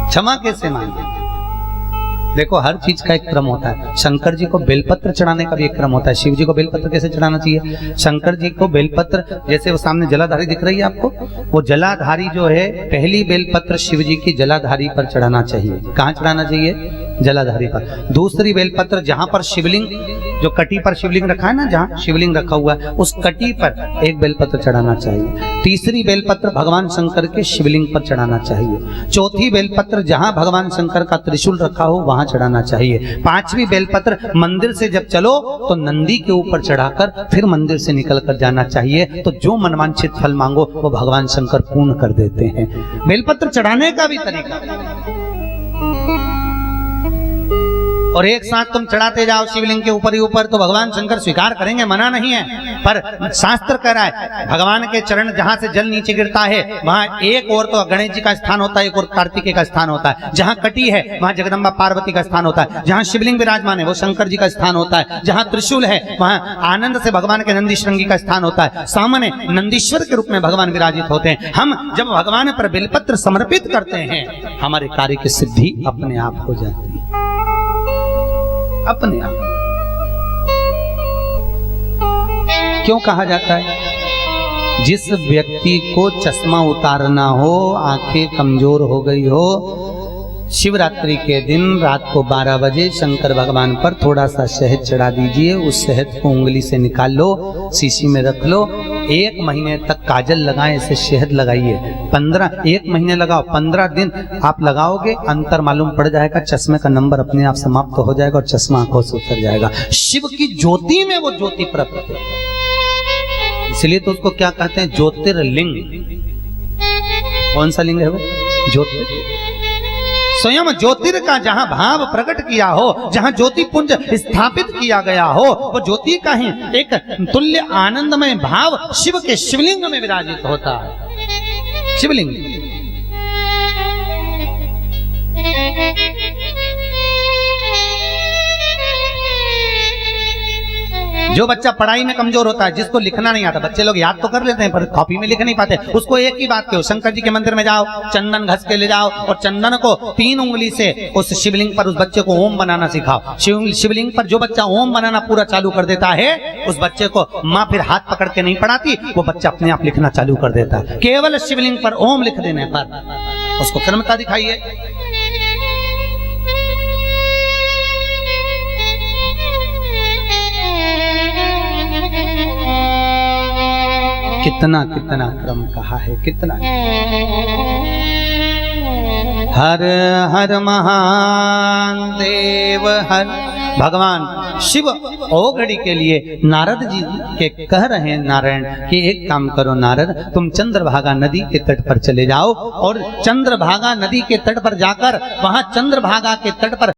क्षमा कैसे मांगे? देखो हर चीज का एक क्रम होता है। शंकर जी को बेलपत्र चढ़ाने का भी एक क्रम होता है। शिव जी को बेलपत्र कैसे चढ़ाना चाहिए? शंकर जी को बेलपत्र, जैसे वो सामने जलाधारी दिख रही है आपको, वो जलाधारी जो है पहली बेलपत्र शिव जी की जलाधारी पर चढ़ाना चाहिए। कहाँ चढ़ाना चाहिए? जलाधारी पर। दूसरी बेलपत्र जहां पर शिवलिंग, जो कटी पर शिवलिंग रखा है ना, जहां शिवलिंग रखा हुआ है उस कटी पर एक बेलपत्र चढ़ाना चाहिए। तीसरी बेलपत्र भगवान शंकर के शिवलिंग पर चढ़ाना चाहिए। चौथी बेलपत्र जहां भगवान शंकर का त्रिशूल रखा हो वहां चढ़ाना चाहिए। पांचवी बेलपत्र मंदिर से जब चलो तो नंदी के ऊपर चढ़ाकर फिर मंदिर से निकल कर जाना चाहिए। तो जो मनवांछित फल मांगो वो भगवान शंकर पूर्ण कर देते हैं। बेलपत्र चढ़ाने का भी तरीका, और एक साथ तुम चढ़ाते जाओ शिवलिंग के ऊपर ही ऊपर तो भगवान शंकर स्वीकार करेंगे, मना नहीं है। पर शास्त्र कह रहा है भगवान के चरण जहां से जल नीचे गिरता है वहां एक और तो गणेश जी का स्थान होता है, एक और कार्तिकेय का स्थान होता है। जहां कटी है वहां जगदम्बा पार्वती का स्थान होता है। जहां शिवलिंग विराजमान है वो शंकर जी का स्थान होता है। जहां त्रिशूल है वहां आनंद से भगवान के नंदी श्रृंगी का स्थान होता है। सामने नंदीश्वर के रूप में भगवान विराजित होते हैं। हम जब भगवान पर बेलपत्र समर्पित करते हैं हमारे कार्य की सिद्धि अपने आप हो जाती है, अपने आप। क्यों कहा जाता है? जिस व्यक्ति को चश्मा उतारना हो, आंखें कमजोर हो गई हो, शिवरात्रि के दिन रात को 12 बजे शंकर भगवान पर थोड़ा सा शहद चढ़ा दीजिए। उस शहद को उंगली से निकाल लो, शीशी में रख लो। 1 महीने तक काजल लगाएं, इसे शहद लगाइए। 1 महीने लगाओ, 15 दिन आप लगाओगे, अंतर मालूम पड़ जाएगा। चश्मे का नंबर अपने आप समाप्त हो जाएगा और चश्मा आंखों से उतर जाएगा। शिव की ज्योति में वो ज्योति प्रकट है, इसलिए तो उसको क्या कहते हैं? ज्योतिर्लिंग। कौन सा लिंग है वो? ज्योतिर्लिंग। स्वयं ज्योतिर का जहां भाव प्रकट किया हो, जहां ज्योति पुंज स्थापित किया गया हो, वो ज्योति का ही एक तुल्य आनंदमय भाव शिव के शिवलिंग में विराजित होता है। शिवलिंग जो बच्चा पढ़ाई में कमजोर होता है, जिसको लिखना नहीं आता, बच्चे लोग याद तो कर लेते हैं पर कॉपी में लिख नहीं पाते, उसको एक ही बात कहो, शंकर जी के मंदिर में जाओ, चंदन घस के ले जाओ और चंदन को 3 उंगली से उस शिवलिंग पर उस बच्चे को ओम बनाना सिखाओ। शिवलिंग पर जो बच्चा ओम बनाना पूरा चालू कर देता है उस बच्चे को माँ फिर हाथ पकड़ के नहीं पढ़ाती, वो बच्चा अपने आप लिखना चालू कर देता है। केवल शिवलिंग पर ओम लिख देने पर उसको कर्मता दिखाइए। कितना कितना क्रम कहा है, कितना। हर हर महान देव हर। भगवान शिव ओघड़ी के लिए नारद जी के कह रहे हैं नारायण कि एक काम करो नारद, तुम चंद्रभागा नदी के तट पर चले जाओ और चंद्रभागा नदी के तट पर जाकर वहां चंद्रभागा के तट पर